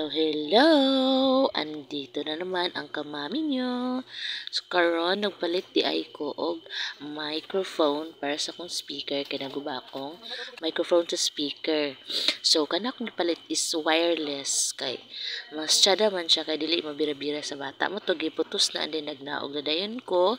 Hello! Andito na naman ang kamami nyo. So, karon nagpalit di ay ko og microphone para sa akong speaker. Kaya naguba akong microphone to speaker. So, kana akong palit is wireless. Kay, mas tsada man siya. Kay dili mabira-bira sa bata mo to. Giputos na din nagnaog na dayon ko.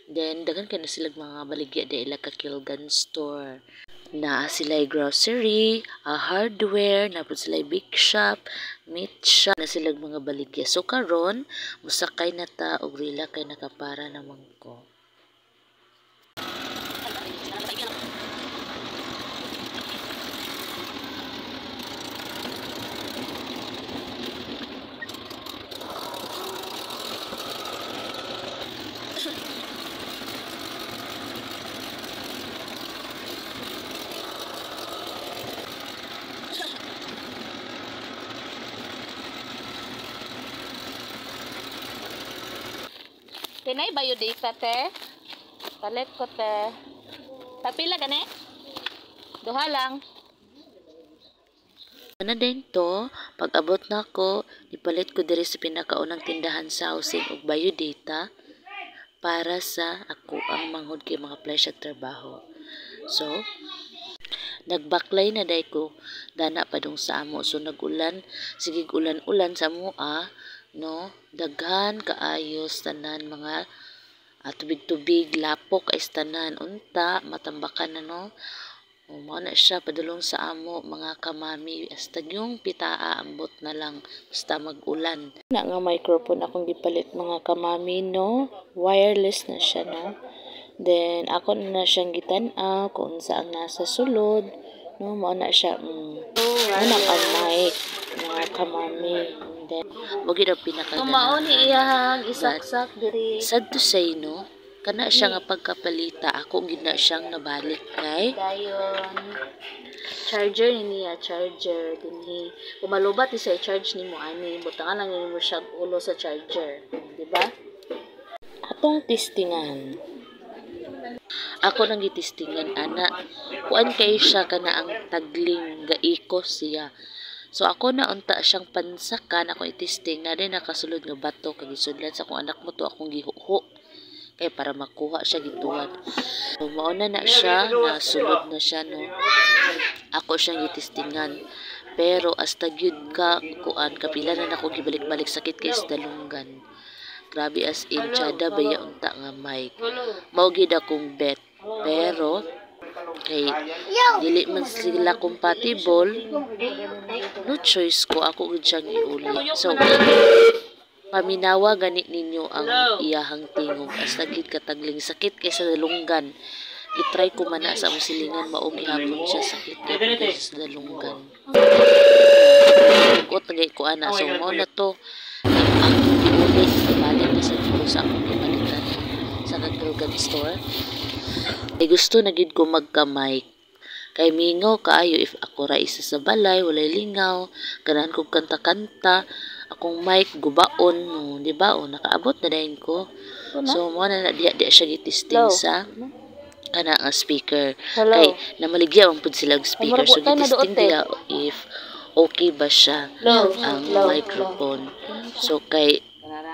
Then, dagan ka na sila mga baligya di ila ka Kilgan store. Na sila'y grocery, hardware, napod sila'y big shop, meat shop, na silang mga baligya. So karon musakay na ta og rila kay nakapara naman ko. Kinay bayo data te? Palit ko te. Tapila gani? Duha lang. Ano din to, pag abot na ko, ipalit ko diri sa pinakaunang tindahan sa housing og biodata para sa ako ang manghod kay mga flash at trabaho. So, nagbaklay na day ko dana pa dong sa amo. So nagulan, sige ulan-ulan sa mua, no? Daghan kaayos tanan mga tubig-tubig, lapok ay tanan unta matambakan na no. Mao na siya padulong sa amo mga kamami hasta yung pitaa ambot na lang basta mag-ulan. Na nga microphone akong gipalit mga kamami no, wireless na siya no. Then ako na siyang gitan-aw kung saan nasa sulod no, mao na siya una ka mic mga kamami. Then mogi daw pinakagana. Mao ni iyang isaksak diri. Sad to say no, kana siya nga pagkapalita ako gina siyang nabalik kay Dayon. Charger ni niya, charger dinhi. Kung malubat isa i-charge nimo ani, butangan lang nimo siya ulo sa charger, di ba? atong testingan. Ako nang gitistingan ana. Kuan kay siya kana ang tagling gaikos siya. So ako na unta siyang pansakan ako itisting na din nakasulod nga bato kag isudlan sa akong anak mo to akong gihuho kay para makuha siya gituwad. So mao na siya nasulod na siya no. Ako siyang gitistingan. Pero hasta gyud ka kuan kapila na nako gibalik-balik sakit kay sa dalunggan. Grabe as in tsada baya unta nga mic. Mao gid akong bet. Pero kay dili man sila compatible, no choice ko ako gud siyang iuli. So paminawa gani ninyo ang iyahang tingog hasta gid katagling sakit kay sa dalunggan. I-try ko man na sa among silingan maong gihapon siya sakit kay sa dalunggan. Ko tagay ko ana so mo na to ang iuli balik na sa dito sa akong gibalikan sa Kilgan store. Ay gusto na gid ko magka-mic. Kay mingaw kaayo if ako ra isa sa balay, walay lingaw, ganahan kog kanta-kanta, akong mic gubaon no, di ba? O nakaabot na dayon ko. So mo na diya siya gitisting sa kana nga speaker. Hello. Kay namaligya man pud sila og speaker so gitisting nila if okay ba siya ang microphone. So kay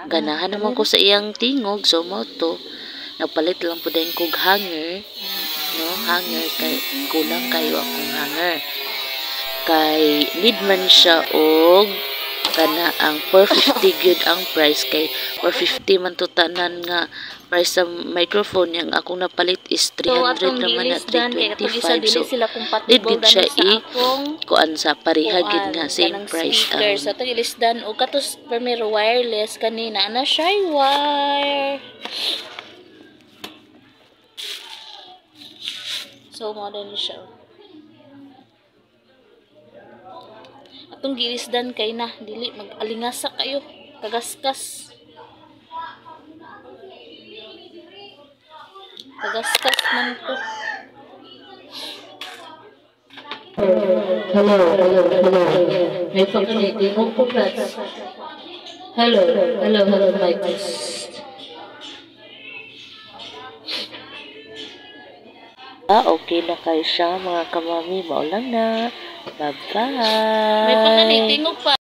ganahan naman ko sa iyang tingog so mo to nagpalit lang po din kog hanger no, hanger kay kulang kayo akong hanger kay need man siya og kana ang 450 gyud ang price kay 450 man to tanan nga price sa microphone yang akong napalit is 300 naman na 325 so need gid siya kuan sa pareha gid nga same price sa to ilisdan og katos primero wireless kanina na siya wire. So, mo na siya. Atong gilisdan kay na, dili mag-alingasa kayo, kagaskas. Kagaskas man to. Hello. May pagkakiti mo po Hello, mic test. Okay na kayo siya mga kamami. Maulang na. Bye-bye. May pagkanitingog pa.